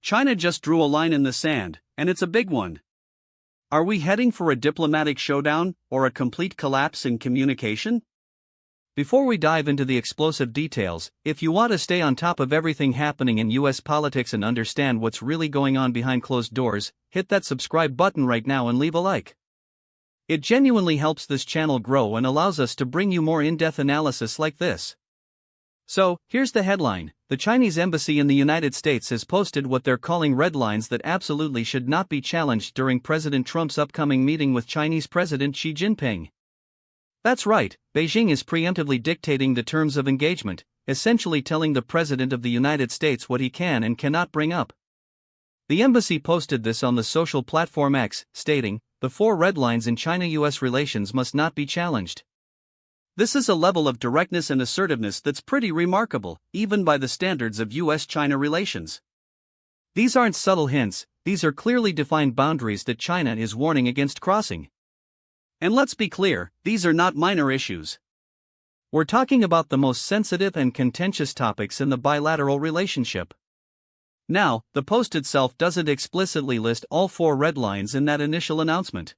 China just drew a line in the sand, and it's a big one. Are we heading for a diplomatic showdown, or a complete collapse in communication? Before we dive into the explosive details, if you want to stay on top of everything happening in US politics and understand what's really going on behind closed doors, hit that subscribe button right now and leave a like. It genuinely helps this channel grow and allows us to bring you more in-depth analysis like this. So, here's the headline. The Chinese embassy in the United States has posted what they're calling red lines that absolutely should not be challenged during President Trump's upcoming meeting with Chinese President Xi Jinping. That's right, Beijing is preemptively dictating the terms of engagement, essentially telling the President of the United States what he can and cannot bring up. The embassy posted this on the social platform X, stating, "The 4 red lines in China-US relations must not be challenged." This is a level of directness and assertiveness that's pretty remarkable, even by the standards of US-China relations. These aren't subtle hints, these are clearly defined boundaries that China is warning against crossing. And let's be clear, these are not minor issues. We're talking about the most sensitive and contentious topics in the bilateral relationship. Now, the post itself doesn't explicitly list all 4 red lines in that initial announcement.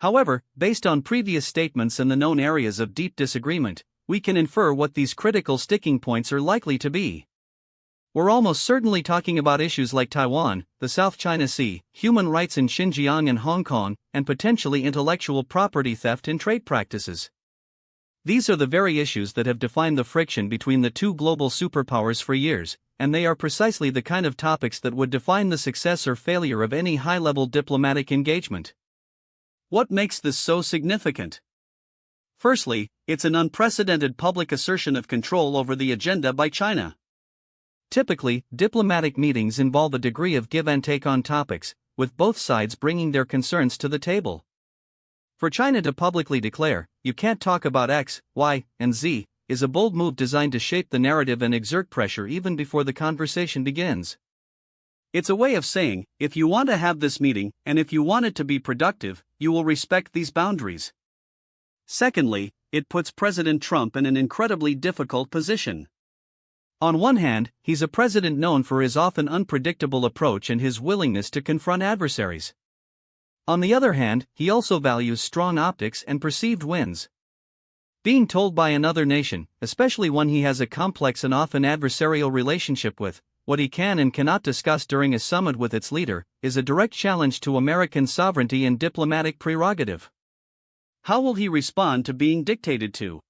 However, based on previous statements and the known areas of deep disagreement, we can infer what these critical sticking points are likely to be. We're almost certainly talking about issues like Taiwan, the South China Sea, human rights in Xinjiang and Hong Kong, and potentially intellectual property theft and trade practices. These are the very issues that have defined the friction between the two global superpowers for years, and they are precisely the kind of topics that would define the success or failure of any high-level diplomatic engagement. What makes this so significant? Firstly, it's an unprecedented public assertion of control over the agenda by China. Typically, diplomatic meetings involve a degree of give and take on topics, with both sides bringing their concerns to the table. For China to publicly declare, "You can't talk about X, Y, and Z," is a bold move designed to shape the narrative and exert pressure even before the conversation begins. It's a way of saying, if you want to have this meeting, and if you want it to be productive, you will respect these boundaries. Secondly, it puts President Trump in an incredibly difficult position. On one hand, he's a president known for his often unpredictable approach and his willingness to confront adversaries. On the other hand, he also values strong optics and perceived wins. Being told by another nation, especially one he has a complex and often adversarial relationship with, what he can and cannot discuss during a summit with its leader, is a direct challenge to American sovereignty and diplomatic prerogative. How will he respond to being dictated to?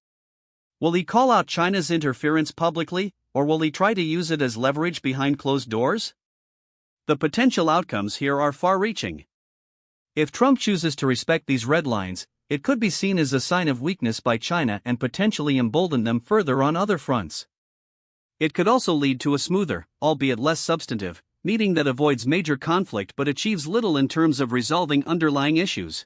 Will he call out China's interference publicly, or will he try to use it as leverage behind closed doors? The potential outcomes here are far-reaching. If Trump chooses to respect these red lines, it could be seen as a sign of weakness by China and potentially embolden them further on other fronts. It could also lead to a smoother, albeit less substantive, meeting that avoids major conflict but achieves little in terms of resolving underlying issues.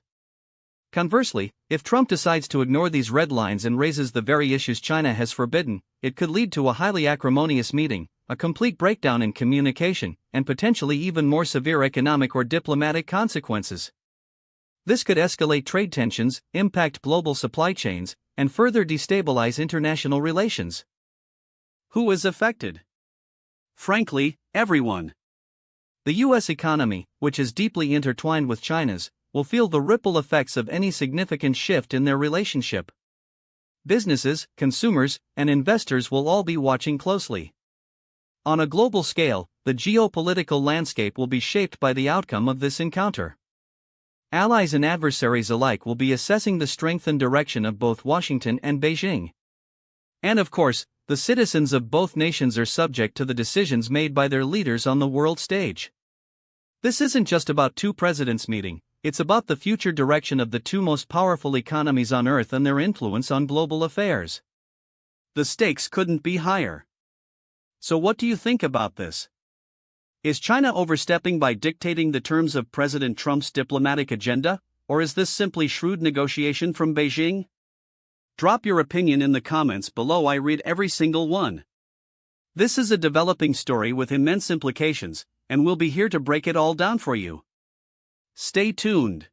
Conversely, if Trump decides to ignore these red lines and raises the very issues China has forbidden, it could lead to a highly acrimonious meeting, a complete breakdown in communication, and potentially even more severe economic or diplomatic consequences. This could escalate trade tensions, impact global supply chains, and further destabilize international relations. Who is affected? Frankly, everyone. The U.S. economy, which is deeply intertwined with China's, will feel the ripple effects of any significant shift in their relationship. Businesses, consumers, and investors will all be watching closely. On a global scale, the geopolitical landscape will be shaped by the outcome of this encounter. Allies and adversaries alike will be assessing the strength and direction of both Washington and Beijing. And of course, the citizens of both nations are subject to the decisions made by their leaders on the world stage. This isn't just about two presidents meeting, it's about the future direction of the two most powerful economies on Earth and their influence on global affairs. The stakes couldn't be higher. So what do you think about this? Is China overstepping by dictating the terms of President Trump's diplomatic agenda, or is this simply shrewd negotiation from Beijing? Drop your opinion in the comments below. I read every single one. This is a developing story with immense implications, and we'll be here to break it all down for you. Stay tuned.